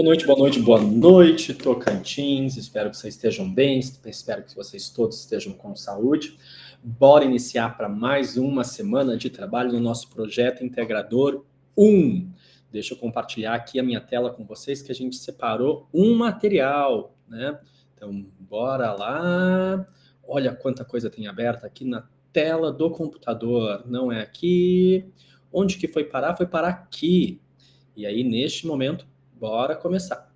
boa noite, boa noite, Tocantins. Espero que vocês estejam bem, espero que vocês todos estejam com saúde. Bora iniciar para mais uma semana de trabalho no nosso projeto Integrador 1. Deixa eu compartilhar aqui a minha tela com vocês, que a gente separou um material, né? Então, bora lá. Olha quanta coisa tem aberta aqui na tela do computador. Não é aqui. Onde que foi parar? Foi parar aqui. E aí, neste momento, bora começar.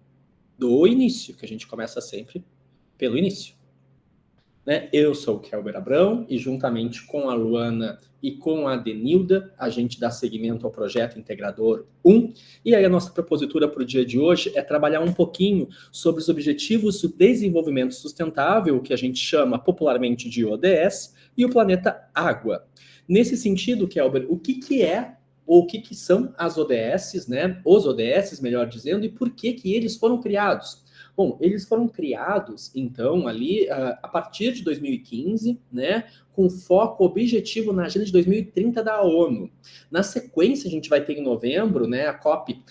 Do início, que a gente começa sempre pelo início. Né? Eu sou o Kelber Abrão e juntamente com a Luana e com a Denilda, a gente dá seguimento ao projeto Integrador 1. E aí a nossa propositura para o dia de hoje é trabalhar um pouquinho sobre os Objetivos do Desenvolvimento Sustentável, que a gente chama popularmente de ODS, e o planeta Água. Nesse sentido, Kelber, o que é ou o que são as ODS, né? Os ODS, melhor dizendo, e por que eles foram criados? Bom, eles foram criados, então, ali a partir de 2015, né, com foco objetivo na Agenda de 2030 da ONU. Na sequência, a gente vai ter em novembro, né, a COP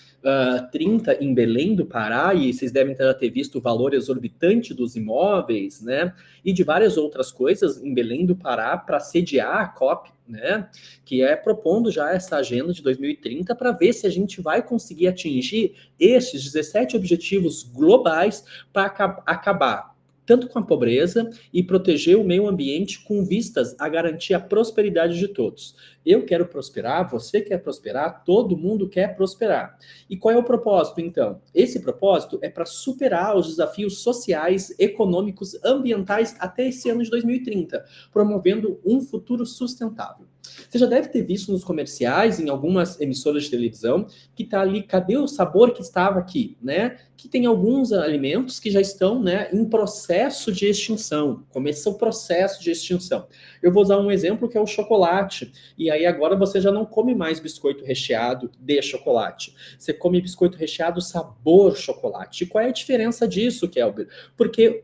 30 em Belém do Pará, e vocês devem ter visto o valor exorbitante dos imóveis, né, e de várias outras coisas em Belém do Pará para sediar a COP, né, que é propondo já essa agenda de 2030 para ver se a gente vai conseguir atingir esses 17 objetivos globais para acabar tanto com a pobreza e proteger o meio ambiente com vistas a garantir a prosperidade de todos. Eu quero prosperar, você quer prosperar, todo mundo quer prosperar. E qual é o propósito, então? Esse propósito é para superar os desafios sociais, econômicos, ambientais até esse ano de 2030, promovendo um futuro sustentável. Você já deve ter visto nos comerciais, em algumas emissoras de televisão, que está ali, cadê o sabor que estava aqui, né? Que tem alguns alimentos que já estão, né, em processo de extinção, começa o processo de extinção. Eu vou usar um exemplo que é o chocolate, e aí agora você já não come mais biscoito recheado de chocolate, você come biscoito recheado sabor chocolate. E qual é a diferença disso, Kelber? Porque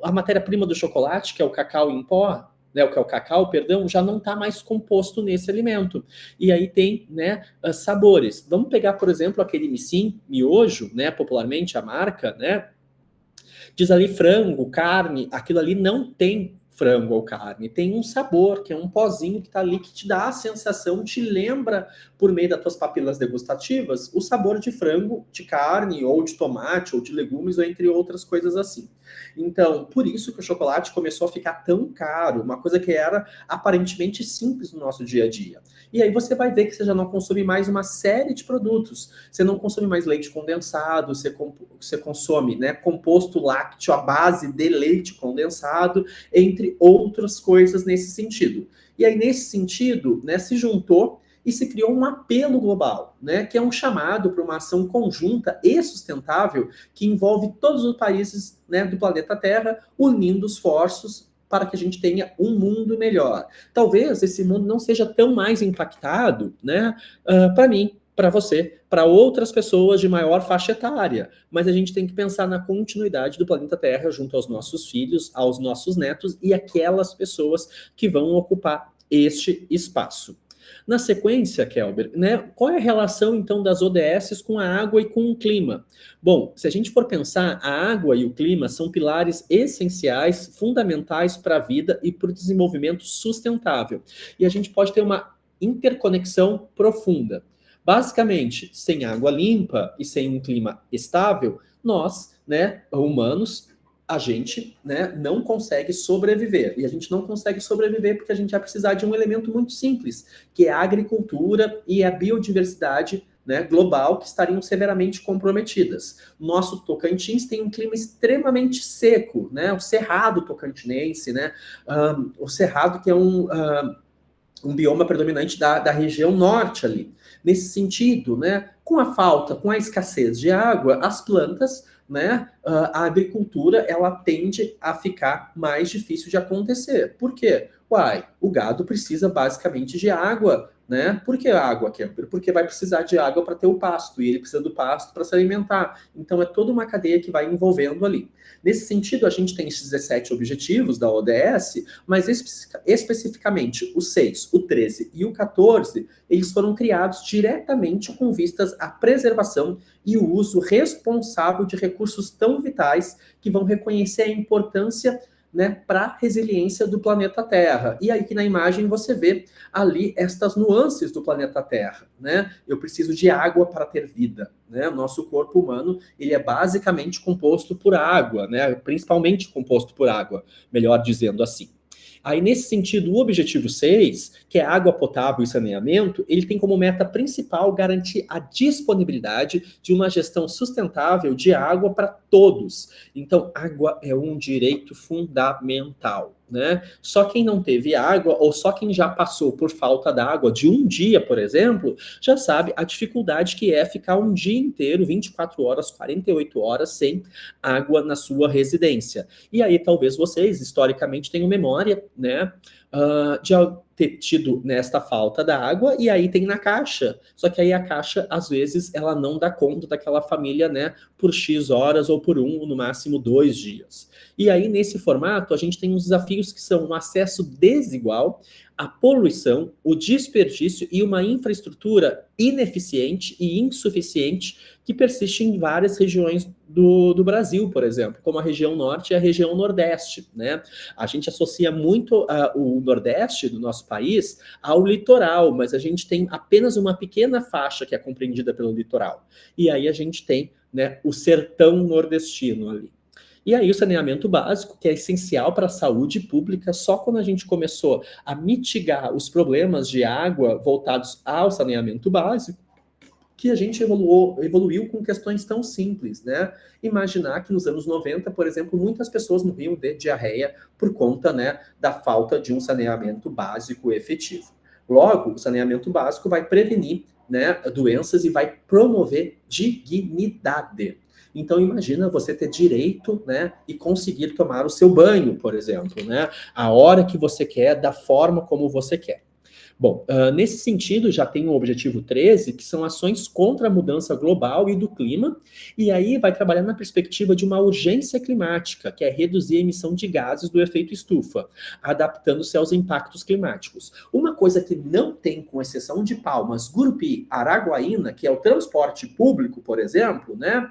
a matéria-prima do chocolate, que é o cacau em pó, né, o que é o cacau, perdão, já não está mais composto nesse alimento. E aí tem, né, sabores. Vamos pegar, por exemplo, aquele Nissin miojo, né, popularmente a marca, né, diz ali frango, carne, aquilo ali não tem frango ou carne, tem um sabor, que é um pozinho que está ali, que te dá a sensação, te lembra, por meio das tuas papilas degustativas, o sabor de frango, de carne, ou de tomate, ou de legumes, ou entre outras coisas assim. Então, por isso que o chocolate começou a ficar tão caro, uma coisa que era aparentemente simples no nosso dia a dia. E aí você vai ver que você já não consome mais uma série de produtos. Você não consome mais leite condensado, você consome, né, composto lácteo à base de leite condensado, entre outras coisas nesse sentido. E aí, nesse sentido, né, se juntou e se criou um apelo global, né, que é um chamado para uma ação conjunta e sustentável que envolve todos os países, né, do planeta Terra, unindo esforços para que a gente tenha um mundo melhor. Talvez esse mundo não seja tão mais impactado, né, para mim, para você, para outras pessoas de maior faixa etária, mas a gente tem que pensar na continuidade do planeta Terra junto aos nossos filhos, aos nossos netos e aquelas pessoas que vão ocupar este espaço. Na sequência, Kelber, né, qual é a relação, então, das ODS com a água e com o clima? Bom, se a gente for pensar, a água e o clima são pilares essenciais, fundamentais para a vida e para o desenvolvimento sustentável. E a gente pode ter uma interconexão profunda. Basicamente, sem água limpa e sem um clima estável, nós, né, humanos, a gente, né, não consegue sobreviver. E a gente não consegue sobreviver porque a gente vai precisar de um elemento muito simples, que é a agricultura e a biodiversidade, né, global, que estariam severamente comprometidas. Nosso Tocantins tem um clima extremamente seco, né, o Cerrado Tocantinense, né, o Cerrado que é um bioma predominante da região norte ali. Nesse sentido, né, com a falta, com a escassez de água, as plantas, né, a agricultura, ela tende a ficar mais difícil de acontecer. Por quê? Uai, o gado precisa basicamente de água, né? Por que água, Kemper? Porque vai precisar de água para ter o pasto, e ele precisa do pasto para se alimentar. Então é toda uma cadeia que vai envolvendo ali. Nesse sentido, a gente tem esses 17 objetivos da ODS, mas especificamente o 6, o 13 e o 14, eles foram criados diretamente com vistas à preservação e o uso responsável de recursos tão vitais que vão reconhecer a importância, né, para a resiliência do planeta Terra. E aí que na imagem você vê ali estas nuances do planeta Terra, né? Eu preciso de água para ter vida, né? O nosso corpo humano, ele é basicamente composto por água, né? Principalmente composto por água, melhor dizendo assim. Aí, nesse sentido, o objetivo 6, que é água potável e saneamento, ele tem como meta principal garantir a disponibilidade de uma gestão sustentável de água para todos. Então, água é um direito fundamental, né? Só quem não teve água, ou só quem já passou por falta d'água de um dia, por exemplo, já sabe a dificuldade que é ficar um dia inteiro, 24 horas, 48 horas, sem água na sua residência. E aí, talvez vocês, historicamente, tenham memória, né, de ter tido nesta falta da água, e aí tem na caixa. Só que aí a caixa, às vezes, ela não dá conta daquela família, né, por X horas ou por no máximo 2 dias. E aí, nesse formato, a gente tem uns desafios que são um acesso desigual, a poluição, o desperdício e uma infraestrutura ineficiente e insuficiente que persiste em várias regiões do Brasil, por exemplo, como a região norte e a região nordeste, né? A gente associa muito o nordeste do nosso país ao litoral, mas a gente tem apenas uma pequena faixa que é compreendida pelo litoral. E aí a gente tem, né, o sertão nordestino ali. E aí o saneamento básico, que é essencial para a saúde pública, só quando a gente começou a mitigar os problemas de água voltados ao saneamento básico, que a gente evoluiu com questões tão simples, né? Imaginar que nos anos 90, por exemplo, muitas pessoas morriam de diarreia por conta, né, da falta de um saneamento básico efetivo. Logo, o saneamento básico vai prevenir, né, doenças e vai promover dignidade. Então, imagina você ter direito, né, e conseguir tomar o seu banho, por exemplo, né, a hora que você quer, da forma como você quer. Bom, nesse sentido, já tem o objetivo 13, que são ações contra a mudança global e do clima, e aí vai trabalhar na perspectiva de uma urgência climática, que é reduzir a emissão de gases do efeito estufa, adaptando-se aos impactos climáticos. Uma coisa que não tem, com exceção de Palmas, Gurupi, Araguaína, que é o transporte público, por exemplo, né?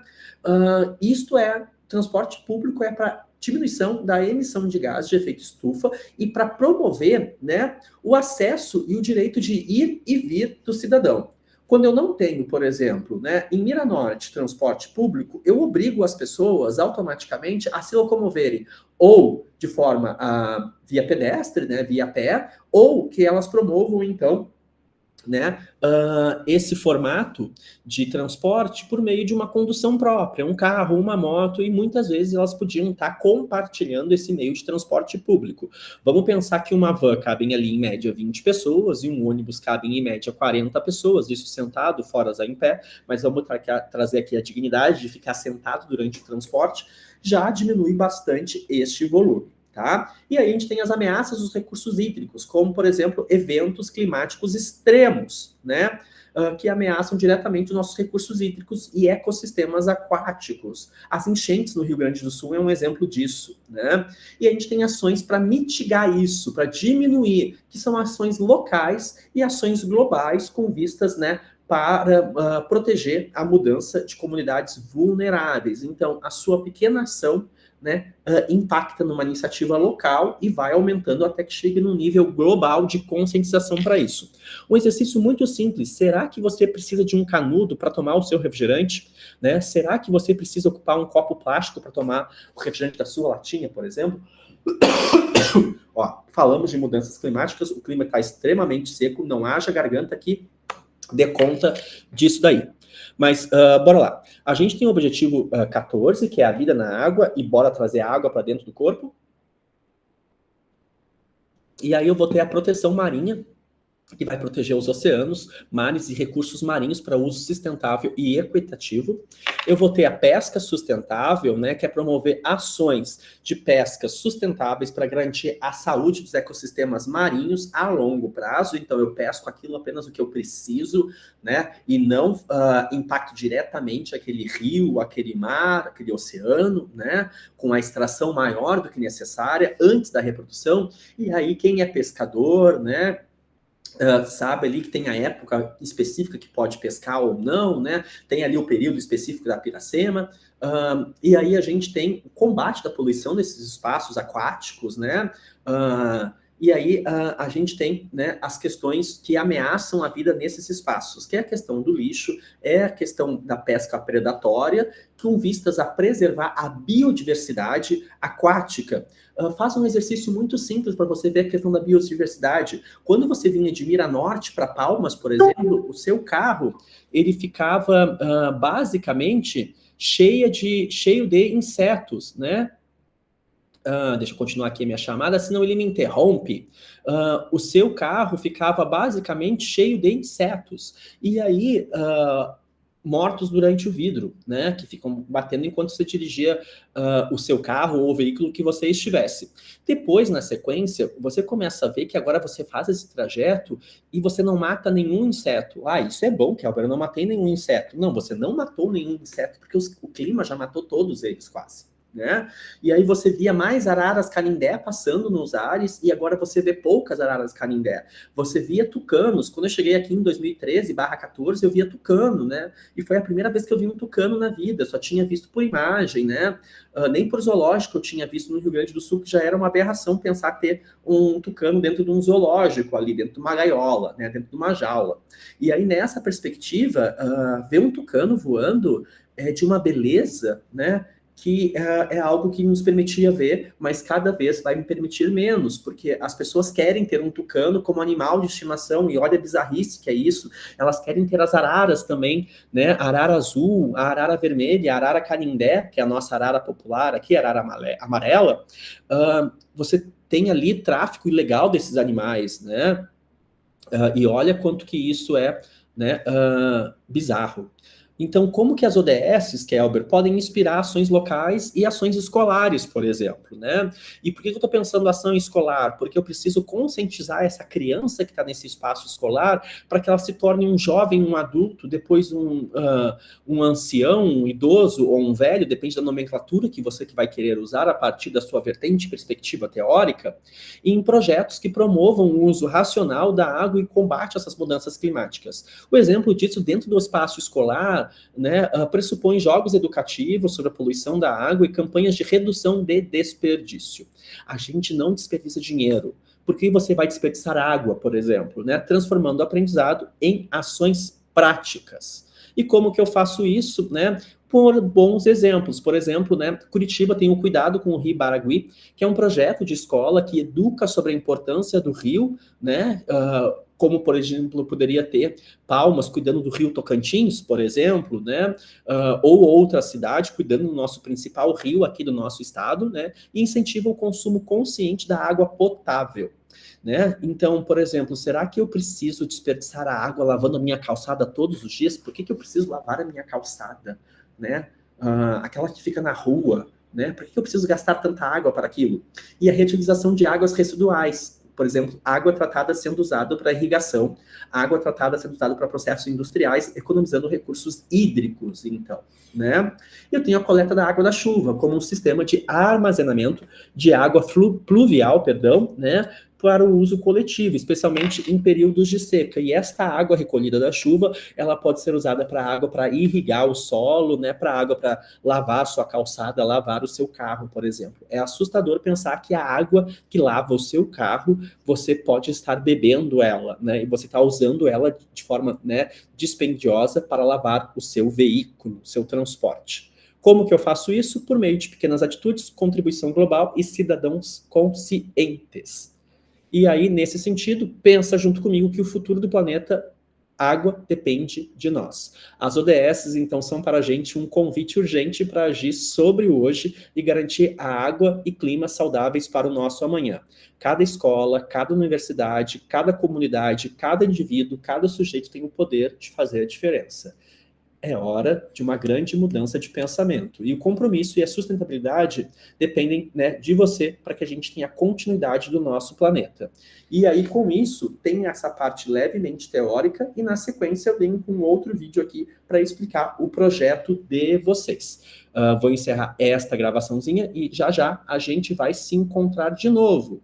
Transporte público é para diminuição da emissão de gases de efeito estufa e para promover, né, o acesso e o direito de ir e vir do cidadão. Quando eu não tenho, por exemplo, né, em Miranorte, transporte público, eu obrigo as pessoas automaticamente a se locomoverem ou de forma via pedestre, né, via pé, ou que elas promovam, então, né, esse formato de transporte por meio de uma condução própria, um carro, uma moto, e muitas vezes elas podiam estar compartilhando esse meio de transporte público. Vamos pensar que uma van cabe ali em média 20 pessoas e um ônibus cabe em média 40 pessoas, isso sentado, fora em pé, mas vamos trazer aqui a dignidade de ficar sentado durante o transporte, já diminui bastante este volume. Tá? E aí a gente tem as ameaças dos recursos hídricos, como, por exemplo, eventos climáticos extremos, né? Que ameaçam diretamente os nossos recursos hídricos e ecossistemas aquáticos. As enchentes no Rio Grande do Sul é um exemplo disso, né? E a gente tem ações para mitigar isso, para diminuir, que são ações locais e ações globais com vistas, né, para proteger a mudança de comunidades vulneráveis. Então, a sua pequena ação, né, impacta numa iniciativa local e vai aumentando até que chegue num nível global de conscientização para isso. Um exercício muito simples: será que você precisa de um canudo para tomar o seu refrigerante? Né? Será que você precisa ocupar um copo plástico para tomar o refrigerante da sua latinha, por exemplo? Ó, falamos de mudanças climáticas, o clima está extremamente seco, não haja garganta que dê conta disso daí. Mas bora lá. A gente tem o objetivo 14, que é a vida na água, e bora trazer água para dentro do corpo. E aí eu vou ter a proteção marinha, que vai proteger os oceanos, mares e recursos marinhos para uso sustentável e equitativo. Eu vou ter a pesca sustentável, né, que é promover ações de pesca sustentáveis para garantir a saúde dos ecossistemas marinhos a longo prazo. Então, eu pesco aquilo apenas o que eu preciso, né, e não impacto diretamente aquele rio, aquele mar, aquele oceano, né, com a extração maior do que necessária antes da reprodução. E aí, quem é pescador, né, sabe ali que tem a época específica que pode pescar ou não, né? Tem ali o período específico da piracema. E aí a gente tem o combate da poluição nesses espaços aquáticos, né? E aí a gente tem, né, as questões que ameaçam a vida nesses espaços, que é a questão do lixo, é a questão da pesca predatória, com vistas a preservar a biodiversidade aquática. Faça um exercício muito simples para você ver a questão da biodiversidade. Quando você vinha de Miranorte para Palmas, por exemplo, o seu carro ele ficava basicamente cheio de insetos, né? Deixa eu continuar aqui a minha chamada, senão ele me interrompe. O seu carro ficava basicamente cheio de insetos. E aí, mortos durante o vidro, né? Que ficam batendo enquanto você dirigia o seu carro ou o veículo que você estivesse. Depois, na sequência, você começa a ver que agora você faz esse trajeto e você não mata nenhum inseto. Isso é bom, Kelber, eu não matei nenhum inseto. Não, você não matou nenhum inseto, porque o clima já matou todos eles, quase. Né? E aí você via mais araras canindé passando nos ares e agora você vê poucas araras canindé. Você via tucanos. Quando eu cheguei aqui em 2013/14, eu via tucano, né? E foi a primeira vez que eu vi um tucano na vida. Eu só tinha visto por imagem, né? Nem por zoológico eu tinha visto no Rio Grande do Sul, que já era uma aberração pensar ter um tucano dentro de um zoológico ali, dentro de uma gaiola, né? Dentro de uma jaula. E aí nessa perspectiva, ver um tucano voando é de uma beleza, né? Que é algo que nos permitia ver, mas cada vez vai me permitir menos, porque as pessoas querem ter um tucano como animal de estimação, e olha a bizarrice que é isso, elas querem ter as araras também, né, a arara azul, a arara vermelha, a arara canindé, que é a nossa arara popular aqui, a arara amarela, você tem ali tráfico ilegal desses animais, né, e olha quanto que isso é, né, bizarro. Então, como que as ODSs, Kelber, podem inspirar ações locais e ações escolares, por exemplo, né? E por que eu estou pensando ação escolar? Porque eu preciso conscientizar essa criança que está nesse espaço escolar para que ela se torne um jovem, um adulto, depois um ancião, um idoso ou um velho, depende da nomenclatura que você que vai querer usar a partir da sua vertente perspectiva teórica, em projetos que promovam o uso racional da água e combate essas mudanças climáticas. O exemplo disso dentro do espaço escolar, né, pressupõe jogos educativos sobre a poluição da água e campanhas de redução de desperdício. A gente não desperdiça dinheiro. Por que você vai desperdiçar água, por exemplo, né, transformando o aprendizado em ações práticas. E como que eu faço isso, né? Por bons exemplos. Por exemplo, né, Curitiba tem o Cuidado com o Rio Baragui, que é um projeto de escola que educa sobre a importância do rio, né? Como, por exemplo, poderia ter Palmas cuidando do Rio Tocantins, por exemplo, né? Ou outra cidade cuidando do nosso principal rio aqui do nosso estado, né? E incentiva o consumo consciente da água potável. Né? Então, por exemplo, será que eu preciso desperdiçar a água lavando a minha calçada todos os dias? Por que eu preciso lavar a minha calçada? Né? Aquela que fica na rua, né? Por que eu preciso gastar tanta água para aquilo? E a reutilização de águas residuais. Por exemplo, água tratada sendo usada para irrigação, água tratada sendo usada para processos industriais, economizando recursos hídricos, então, né? Eu tenho a coleta da água da chuva como um sistema de armazenamento de água pluvial, perdão, né? Para o uso coletivo, especialmente em períodos de seca. E esta água recolhida da chuva, ela pode ser usada para água para irrigar o solo, né? Para água para lavar a sua calçada, lavar o seu carro, por exemplo. É assustador pensar que a água que lava o seu carro, você pode estar bebendo ela, né? E você está usando ela de forma, né, dispendiosa para lavar o seu veículo, o seu transporte. Como que eu faço isso? Por meio de pequenas atitudes, contribuição global e cidadãos conscientes. E aí, nesse sentido, pensa junto comigo que o futuro do planeta, água, depende de nós. As ODSs, então, são para a gente um convite urgente para agir sobre o hoje e garantir a água e clima saudáveis para o nosso amanhã. Cada escola, cada universidade, cada comunidade, cada indivíduo, cada sujeito tem o poder de fazer a diferença. É hora de uma grande mudança de pensamento. E o compromisso e a sustentabilidade dependem, né, de você para que a gente tenha continuidade do nosso planeta. E aí, com isso, tem essa parte levemente teórica e, na sequência, eu venho com outro vídeo aqui para explicar o projeto de vocês. Vou encerrar esta gravaçãozinha e já já a gente vai se encontrar de novo.